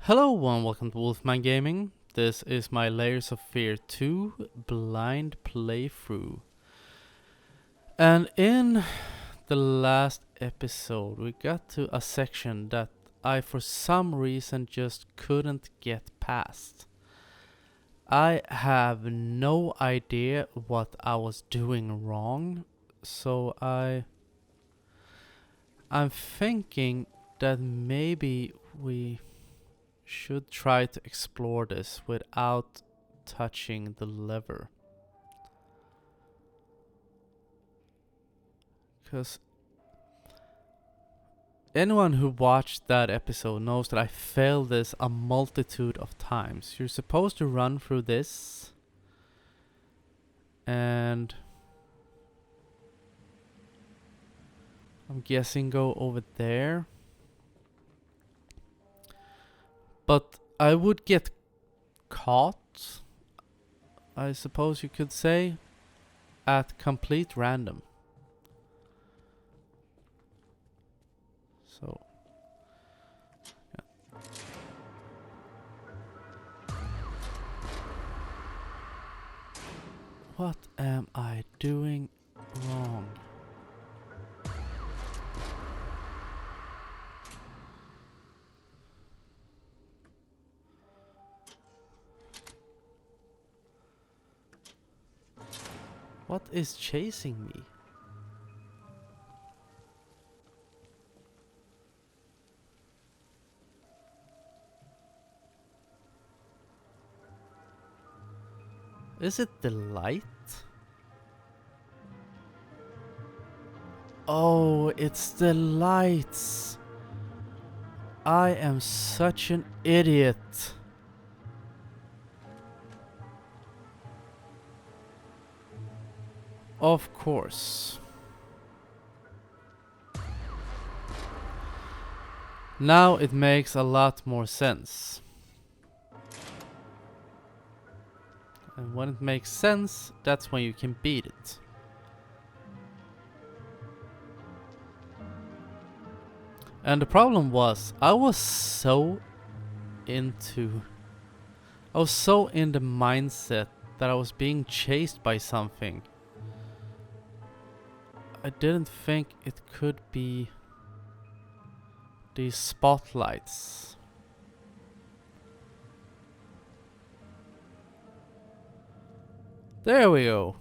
Hello and welcome to Wolfman Gaming. This is my Layers of Fear 2 blind playthrough. And in the last episode we got to a section that I for some reason just couldn't get past. I have no idea what I was doing wrong, so I'm thinking that maybe we should try to explore this without touching the lever. Because anyone who watched that episode knows that I failed this a multitude of times. You're supposed to run through this and I'm guessing go over there. But I would get caught, I suppose you could say, at complete random. So, yeah. What am I doing wrong? What is chasing me? Is it the light? Oh, it's the lights. I am such an idiot. Of course. Now it makes a lot more sense. And when it makes sense, that's when you can beat it. And the problem was, I was so in the mindset that I was being chased by something. I didn't think it could be these spotlights. There we go.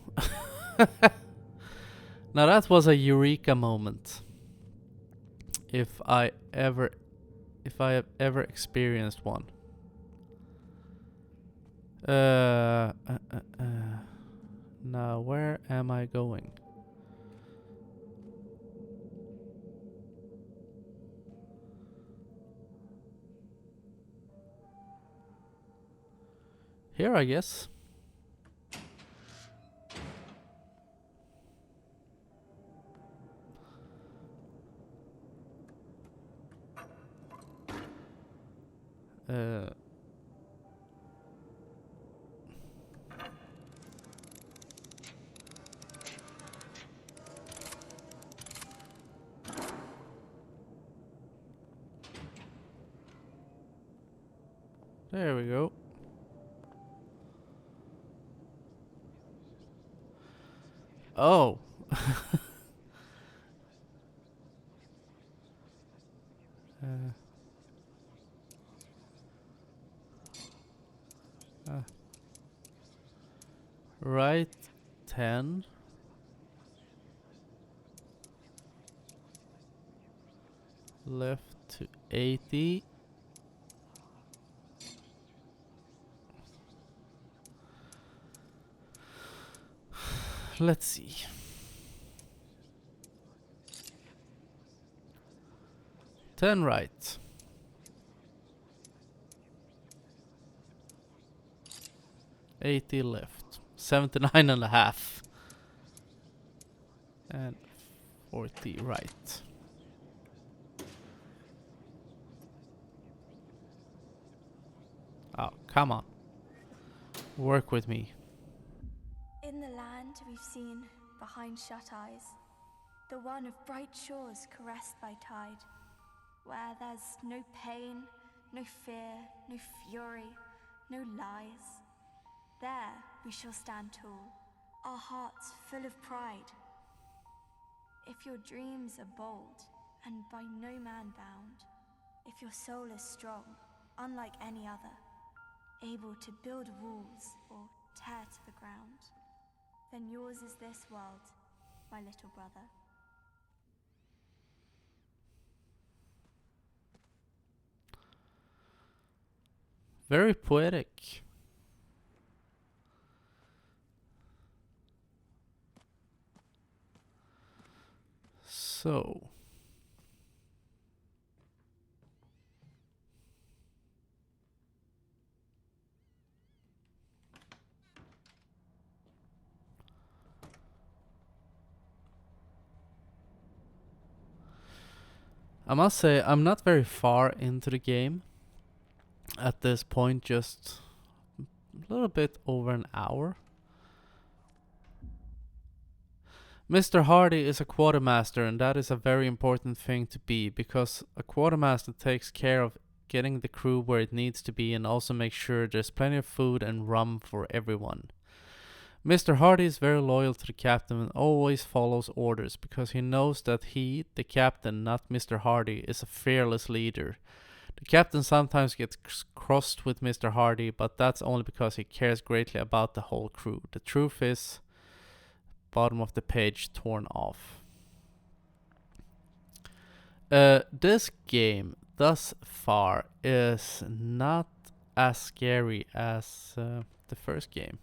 Now that was a Eureka moment. If I have ever experienced one. Now where am I going? Here, I guess. There we go. Oh. Right 10. Left to 80. Let's see. Ten right. 80 left. 79.5. And 40 right. Oh, come on. Work with me. In the land we've seen behind shut eyes, the one of bright shores caressed by tide, where there's no pain, no fear, no fury, no lies. There we shall stand tall, our hearts full of pride. If your dreams are bold and by no man bound, if your soul is strong, unlike any other, able to build walls or tear to the ground, then yours is this world, my little brother. Very poetic. So, I must say I'm not very far into the game at this point, just a little bit over an hour. Mr. Hardy is a quartermaster, and that is a very important thing to be, because a quartermaster takes care of getting the crew where it needs to be and also makes sure there's plenty of food and rum for everyone. Mr. Hardy is very loyal to the captain and always follows orders because he knows that he, the captain, not Mr. Hardy, is a fearless leader. The captain sometimes gets crossed with Mr. Hardy, but that's only because he cares greatly about the whole crew. The truth is, bottom of the page torn off. This game thus far is not as scary as the first game.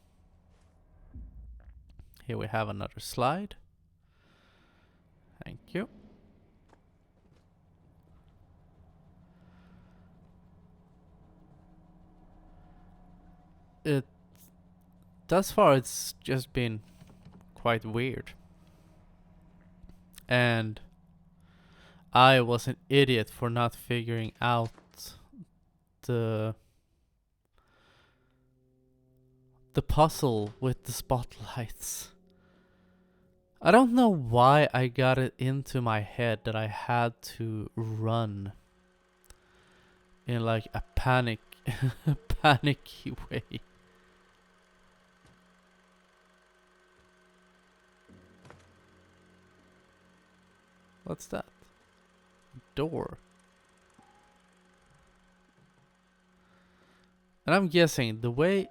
Here we have another slide. Thank you. Thus far it's just been quite weird. And I was an idiot for not figuring out the puzzle with the spotlights. I don't know why I got it into my head that I had to run in like a panicky way. What's that? Door. And I'm guessing the way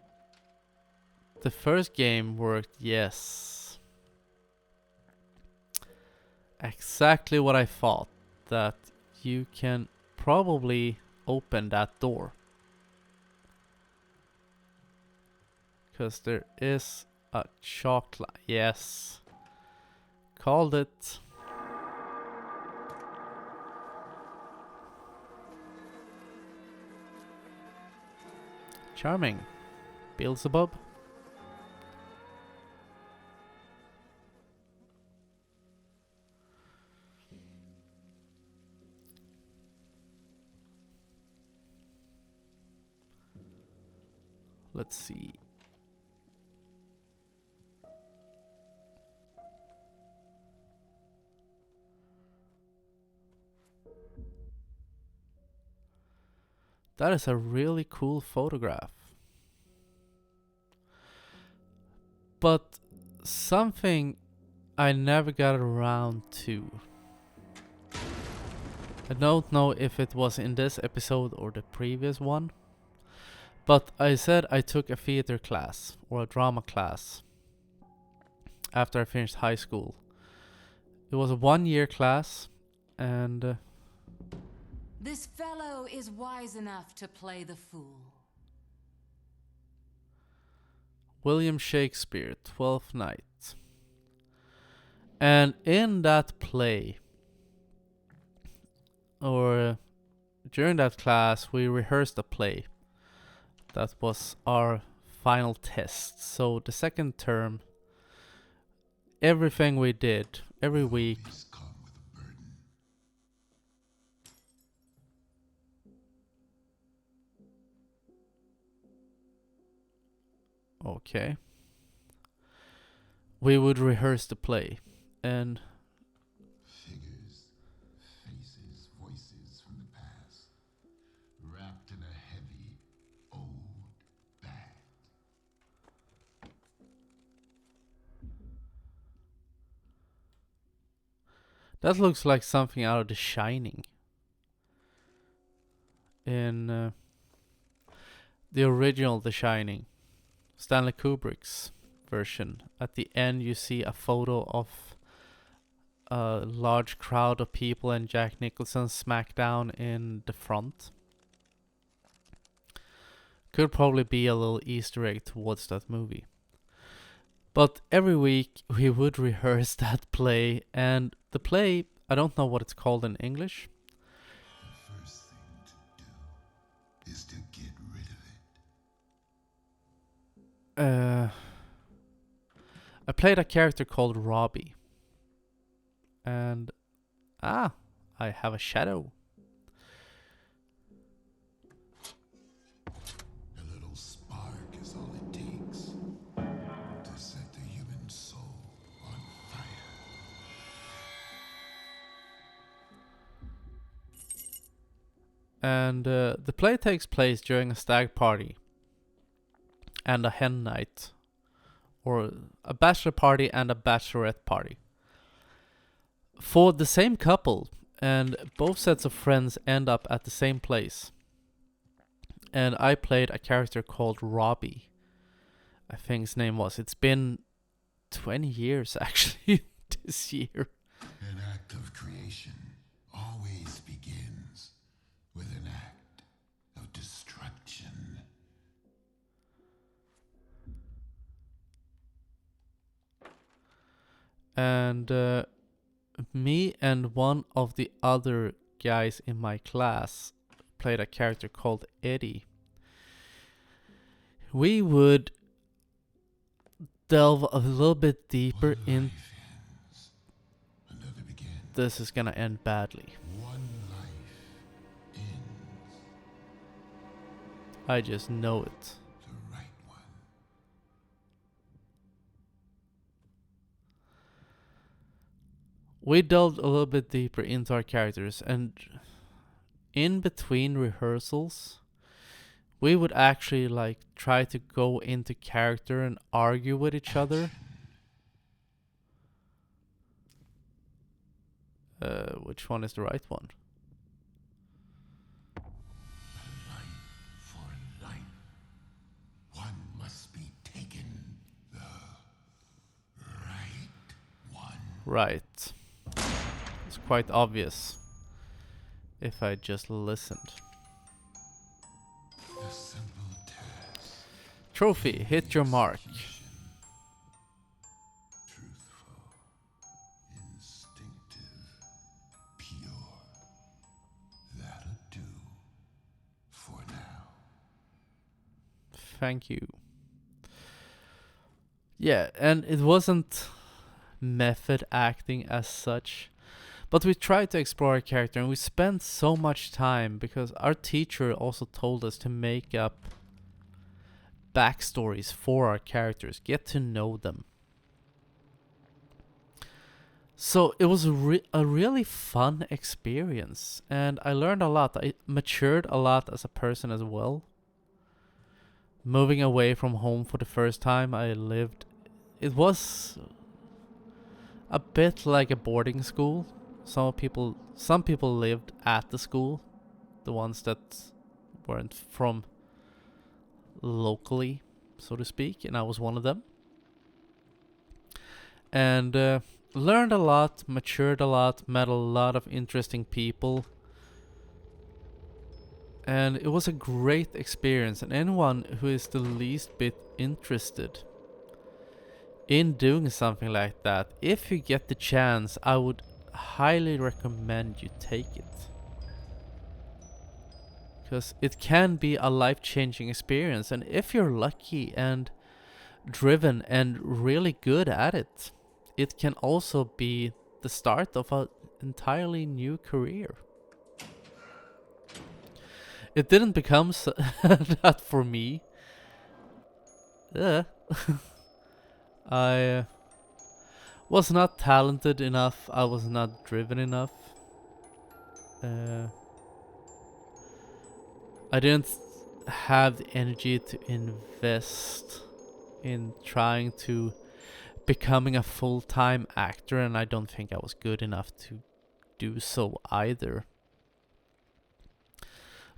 the first game worked, yes. Exactly what I thought. That you can probably open that door. Because there is a chalk line. Yes. Called it. Charming. Beelzebub. Let's see. That is a really cool photograph. But something I never got around to. I don't know if it was in this episode or the previous one. But I said I took a theater class or a drama class after I finished high school. It was a 1-year class and this fellow is wise enough to play the fool. William Shakespeare, Twelfth Night. And in that play, or during that class, we rehearsed a play. That was our final test. So the second term, everything we did, every week. Okay. We would rehearse the play. And figures, faces, voices from the past, wrapped That looks like something out of The Shining. In the original The Shining, Stanley Kubrick's version. At the end you see a photo of a large crowd of people and Jack Nicholson smack down in the front. Could probably be a little Easter egg towards that movie. But every week we would rehearse that play, and the play, I don't know what it's called in English. The first thing to do is to get rid of it. I played a character called Robbie. And I have a shadow. A little spark is all it takes to set the human soul on fire. And the play takes place during a stag party and a hen night, or a bachelor party and a bachelorette party, for the same couple, and both sets of friends end up at the same place. And I played a character called Robbie, I think his name was. It's been 20 years actually this year. An act of creation always begins with an act of destruction. And me and one of the other guys in my class played a character called Eddie. We would delve a little bit deeper in. Life ends, another begins. This is gonna end badly. One life ends, I just know it. the right one. We delved a little bit deeper into our characters, and in between rehearsals, we would actually like try to go into character and argue with each other. Which one is the right one? Life for life. One must be taken. The right one. Right. It's quite obvious if I just listened. The simple task. Trophy, hit your mark. Truthful, instinctive, pure. That'll do for now. Thank you. Yeah, and it wasn't method acting as such, but we tried to explore our character, and we spent so much time because our teacher also told us to make up backstories for our characters, get to know them. So it was a really fun experience, and I learned a lot. I matured a lot as a person as well. Moving away from home for the first time, it was a bit like a boarding school. Some people lived at the school, the ones that weren't from locally, so to speak, and I was one of them. And learned a lot, matured a lot, met a lot of interesting people. And it was a great experience, and anyone who is the least bit interested in doing something like that, if you get the chance, I would highly recommend you take it. Because it can be a life-changing experience, and if you're lucky and driven and really good at it, it can also be the start of an entirely new career. It didn't become that for me. I was not talented enough. I was not driven enough. I didn't have the energy to invest in trying to becoming a full-time actor, and I don't think I was good enough to do so either.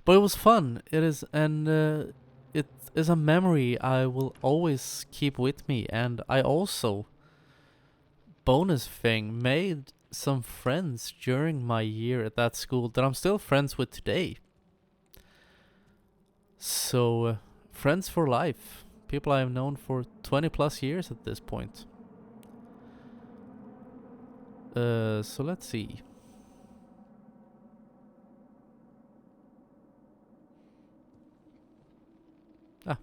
But it was fun. It is, and it is a memory I will always keep with me. And I also, bonus thing, made some friends during my year at that school that I'm still friends with today. So, friends for life. People I've known for 20 plus years at this point. So let's see. Ah,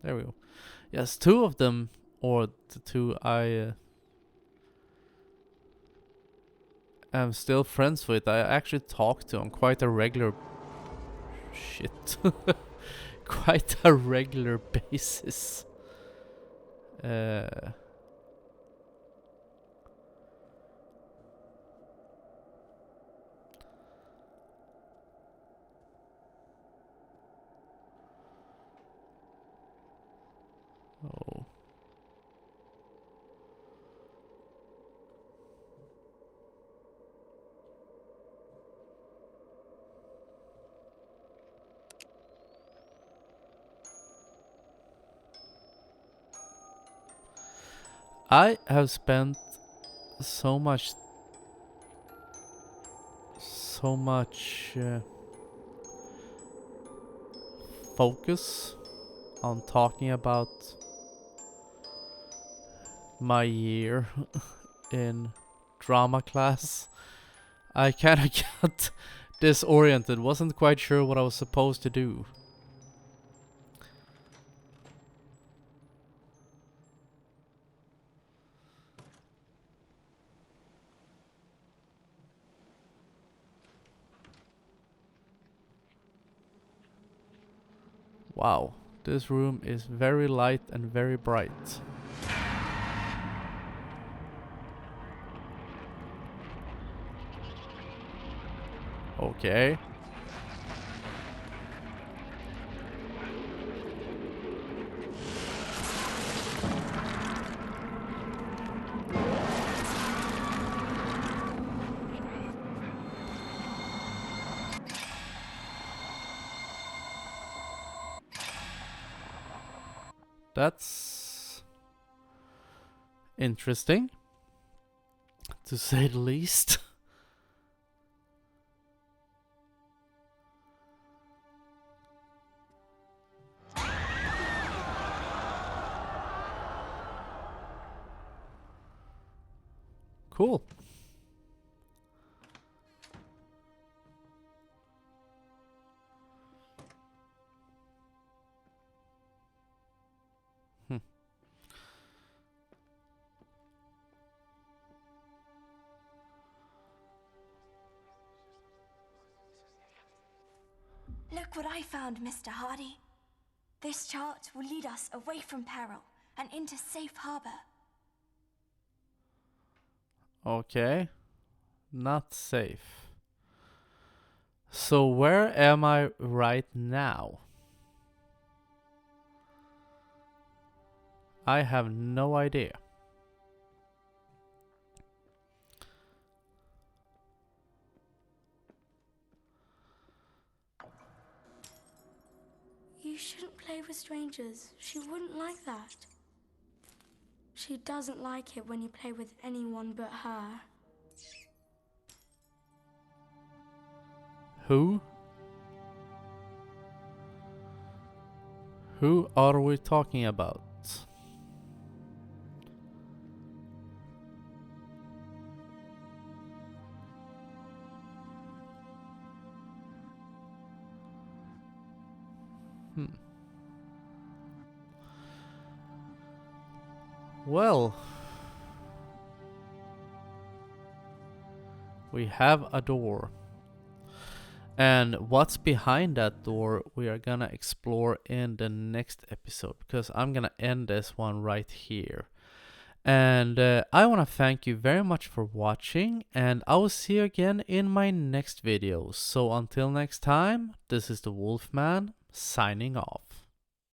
there we go. Yes, two of them, or the two I am still friends with. I actually talk to on quite a regular quite a regular basis. Oh. I have spent so much focus on talking about my year in drama class. I kind of got disoriented, wasn't quite sure what I was supposed to do. Wow, this room is very light and very bright. Okay. That's interesting, to say the least. Cool. Look what I found, Mr. Hardy. This chart will lead us away from peril and into safe harbor. Okay. Not safe. So where am I right now? I have no idea. You shouldn't play with strangers. She wouldn't like that. She doesn't like it when you play with anyone but her. Who? Who are we talking about? Well, we have a door. And what's behind that door we are gonna explore in the next episode, because I'm gonna end this one right here. And I want to thank you very much for watching, and I will see you again in my next video. So until next time, this is the Wolfman signing off.